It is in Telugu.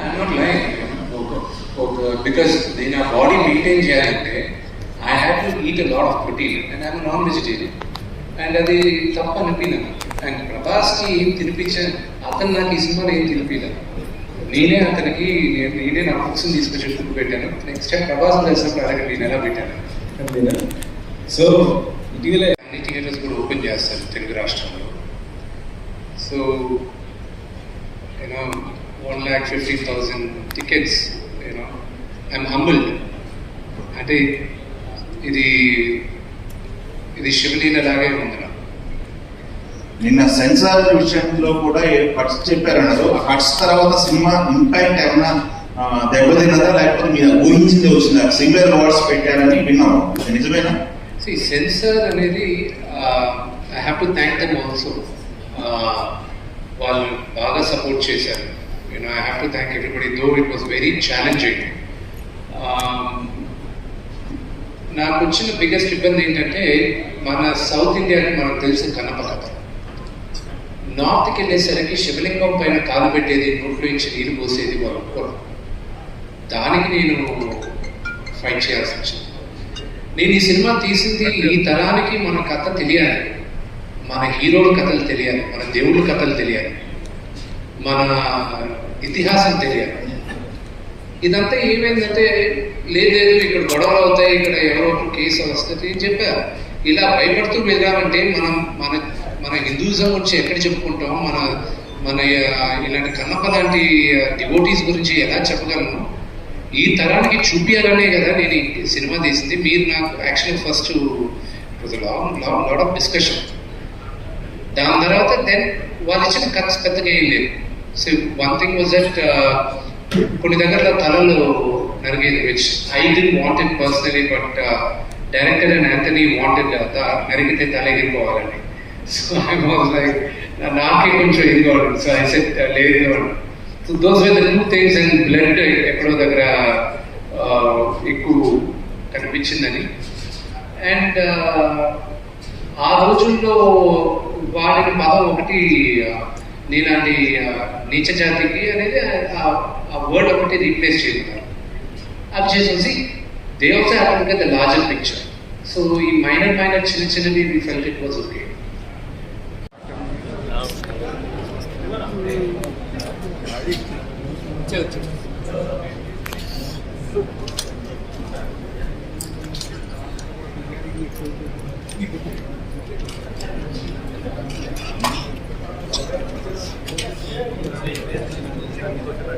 I'm not lying. Because in our body maintain చేయాలంటే I have to eat a lot of protein and I'm a non-vegetarian. And అది తప్ప అనిపించాను. అండ్ ప్రభాస్కి ఏం తినిపించాను, అతను నాకు ఈ సినిమాలో ఏం తినిపించాను. నేనే అతనికి నేనే నా బుక్స్ని తీసుకొచ్చి ఫుడ్ పెట్టాను. నెక్స్ట్ టైం ప్రభాస్ కలిసినప్పుడు అడగండి నేను ఎలా పెట్టాను. సో ఇటీవల అన్ని థియేటర్స్ కూడా ఓపెన్ చేస్తారు తెలుగు రాష్ట్రంలో. So you know 1,50,000 tickets. I'm humbled. అంటే ఇది శివలీల లాగే ఉంది. నిన్న సెన్సార్ విషయంలో కూడా కట్స్ చెప్పారన్నారు. ఆ కట్స్ తర్వాత సినిమా ఇంపాక్ట్ ఏమన్నా దెబ్బతిన్నదా, లేకపోతే మీరు ఊహించింది వచ్చిందా? సిమిలర్ వర్డ్స్ పెట్టారని విన్నాము, నిజమేనా? సెన్సార్ అనేది I have to thank them also. వాళ్ళు బాగా సపోర్ట్ చేశారు. I have to thank everybody, though it was very challenging. నాకు వచ్చిన బిగ్గెస్ట్ ఇబ్బంది ఏంటంటే, మన సౌత్ ఇండియాకి మనకు తెలిసిన కన్నప్ప కథ. నార్త్కి వెళ్ళేసరికి శివలింగం పైన కాలు పెట్టేది, నోట్లో నుంచి నీళ్ళు పోసేది వాళ్ళు ఒప్పుకోరు. దానికి నేను ఫైట్ చేయాల్సి వచ్చింది. నేను ఈ సినిమా తీసింది ఈ తరానికి మన కథ తెలియాలి, మన హీరోల కథలు తెలియాలి, మన దేవుళ్ళ కథలు తెలియాలి, మన ఇతిహాసం తెలియాలి. ఇదంతా ఏమైందంటే, లేదు ఇక్కడ గొడవలు అవుతాయి, ఇక్కడ ఎవరో కేసు వస్తుంది అని చెప్పారు. ఇలా భయపడుతూ వెళ్ళామంటే మన హిందూయిజం గురించి ఎక్కడ చెప్పుకుంటాం, మన ఇలాంటి కన్నప్ప లాంటి డివోటీస్ గురించి ఎలా చెప్పగలను? ఈ తరానికి చూపించాలనే కదా నేను ఈ సినిమా తీసింది. మీరు నాకు actually first lot of discussion. దాని తర్వాత దెన్ వాళ్ళు ఇచ్చిన కథ పెద్దగా ఏం లేదు. So one thing was that కొన్ని దగ్గర తలలు నరిగేది, which I didn't want it personally, but director and Anthony wanted నరిగితే తల ఎగిరిపోవాలని. సో ఐ వాజ్ లైక్, నాకే కొంచెం ఇదిగా ఉంటుంది. సో ఐ సెట్ లేదు అని. So those were the two things. And blood ఎక్కడో దగ్గర ఎక్కువ కనిపించిందని. అండ్ ఆ రోజుల్లో వాడిన పదం ఒకటి, నీలాంటి నీచ జాతికి అనేది ఆ వర్డ్ ఒకటి రీప్లేస్ చేస్తున్నారు. అది చేసేసి they also have to get the larger picture. So ఈ మైనర్ చిన్నవి we felt it was okay.